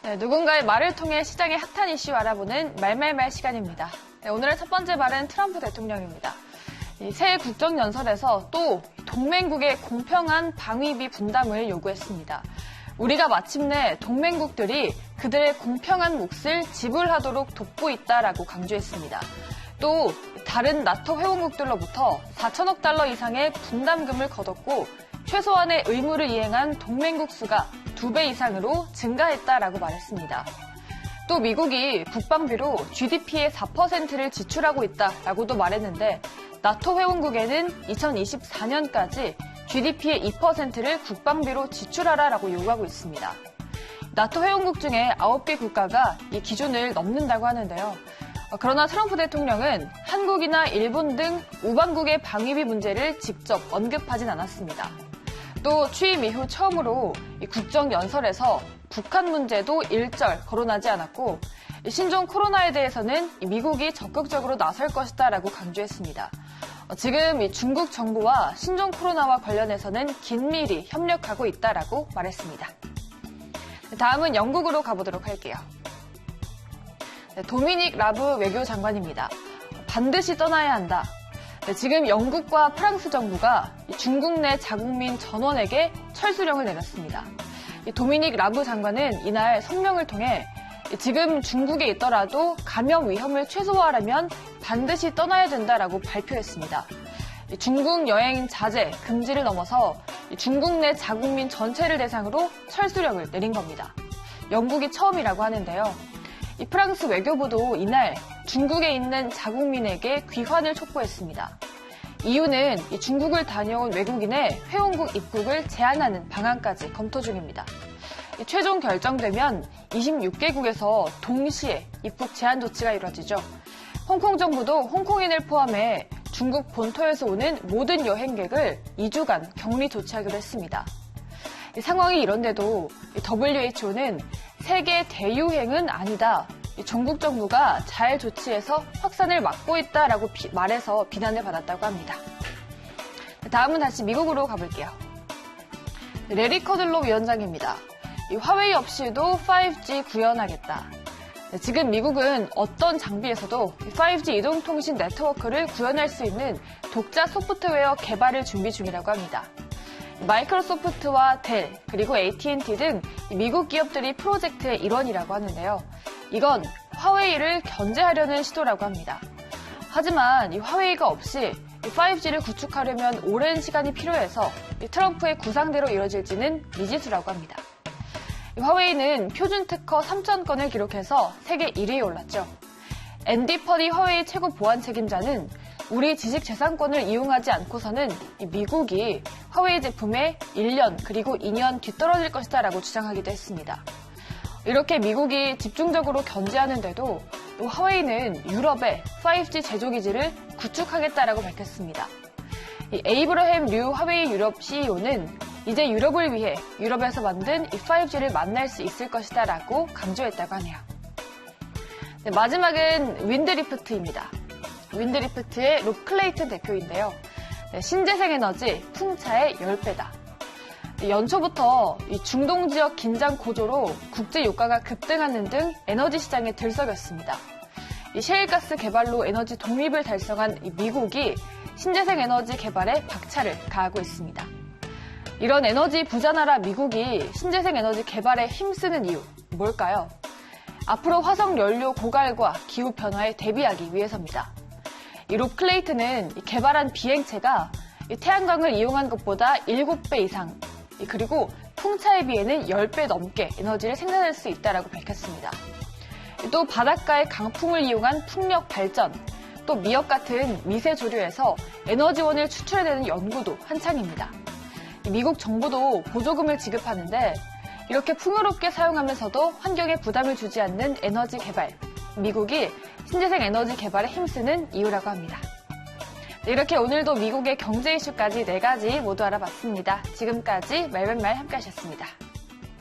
네, 누군가의 말을 통해 시장의 핫한 이슈 알아보는 말말말 시간입니다. 네, 오늘의 첫 번째 말은 트럼프 대통령입니다. 새 국정연설에서 또 동맹국의 공평한 방위비 분담을 요구했습니다. 우리가 마침내 동맹국들이 그들의 공평한 몫을 지불하도록 돕고 있다라고 강조했습니다. 또 다른 나토 회원국들로부터 4천억 달러 이상의 분담금을 거뒀고 최소한의 의무를 이행한 동맹국 수가 2배 이상으로 증가했다라고 말했습니다. 또 미국이 국방비로 GDP의 4%를 지출하고 있다라고도 말했는데 나토 회원국에는 2024년까지 GDP의 2%를 국방비로 지출하라라고 요구하고 있습니다. 나토 회원국 중에 9개 국가가 이 기준을 넘는다고 하는데요. 그러나 트럼프 대통령은 한국이나 일본 등 우방국의 방위비 문제를 직접 언급하진 않았습니다. 또 취임 이후 처음으로 국정연설에서 북한 문제도 일절 거론하지 않았고 신종 코로나에 대해서는 미국이 적극적으로 나설 것이다라고 강조했습니다. 지금 중국 정부와 신종 코로나와 관련해서는 긴밀히 협력하고 있다라고 말했습니다. 다음은 영국으로 가보도록 할게요. 도미닉 라브 외교장관입니다. 반드시 떠나야 한다. 지금 영국과 프랑스 정부가 중국 내 자국민 전원에게 철수령을 내렸습니다. 도미닉 라브 장관은 이날 성명을 통해 지금 중국에 있더라도 감염 위험을 최소화하려면 반드시 떠나야 된다라고 발표했습니다. 중국 여행 자제, 금지를 넘어서 중국 내 자국민 전체를 대상으로 철수령을 내린 겁니다. 영국이 처음이라고 하는데요. 프랑스 외교부도 이날 중국에 있는 자국민에게 귀환을 촉구했습니다. 이유는 중국을 다녀온 외국인의 회원국 입국을 제한하는 방안까지 검토 중입니다. 최종 결정되면 26개국에서 동시에 입국 제한 조치가 이루어지죠. 홍콩 정부도 홍콩인을 포함해 중국 본토에서 오는 모든 여행객을 2주간 격리 조치하기로 했습니다. 상황이 이런데도 WHO는 세계 대유행은 아니다. 중국 정부가 잘 조치해서 확산을 막고 있다라고 말해서 비난을 받았다고 합니다. 다음은 다시 미국으로 가볼게요. 레리 커들로 위원장입니다. 화웨이 없이도 5G 구현하겠다. 지금 미국은 어떤 장비에서도 5G 이동통신 네트워크를 구현할 수 있는 독자 소프트웨어 개발을 준비 중이라고 합니다. 마이크로소프트와 델, 그리고 AT&T 등 미국 기업들이 프로젝트의 일원이라고 하는데요. 이건 화웨이를 견제하려는 시도라고 합니다. 하지만 이 화웨이가 없이 5G를 구축하려면 오랜 시간이 필요해서 트럼프의 구상대로 이뤄질지는 미지수라고 합니다. 화웨이는 표준 특허 3,000건을 기록해서 세계 1위에 올랐죠. 앤디 퍼디 화웨이 최고 보안 책임자는 우리 지식재산권을 이용하지 않고서는 미국이 화웨이 제품에 1년 그리고 2년 뒤떨어질 것이다 라고 주장하기도 했습니다. 이렇게 미국이 집중적으로 견제하는데도 화웨이는 유럽에 5G 제조기지를 구축하겠다라고 밝혔습니다. 에이브러햄 류 화웨이 유럽 CEO는 이제 유럽을 위해 유럽에서 만든 이 5G를 만날 수 있을 것이다 라고 강조했다고 하네요. 네, 마지막은 윈드리프트입니다. 윈드리프트의 롭 클레이튼 대표인데요. 네, 신재생 에너지 풍차의 10배다. 연초부터 이 중동 지역 긴장 고조로 국제 유가가 급등하는 등 에너지 시장에 들썩였습니다. 이 셰일가스 개발로 에너지 독립을 달성한 미국이 신재생 에너지 개발에 박차를 가하고 있습니다. 이런 에너지 부자 나라 미국이 신재생 에너지 개발에 힘쓰는 이유 뭘까요? 앞으로 화석 연료 고갈과 기후 변화에 대비하기 위해서입니다. 이 롭 클레이튼은 개발한 비행체가 태양광을 이용한 것보다 7배 이상, 그리고 풍차에 비해는 10배 넘게 에너지를 생산할 수 있다고 밝혔습니다. 또 바닷가의 강풍을 이용한 풍력 발전, 또 미역 같은 미세 조류에서 에너지원을 추출해내는 연구도 한창입니다. 미국 정부도 보조금을 지급하는데 이렇게 풍요롭게 사용하면서도 환경에 부담을 주지 않는 에너지 개발, 미국이 신재생 에너지 개발에 힘쓰는 이유라고 합니다. 이렇게 오늘도 미국의 경제 이슈까지 4가지 모두 알아봤습니다. 지금까지 말말말 함께 하셨습니다.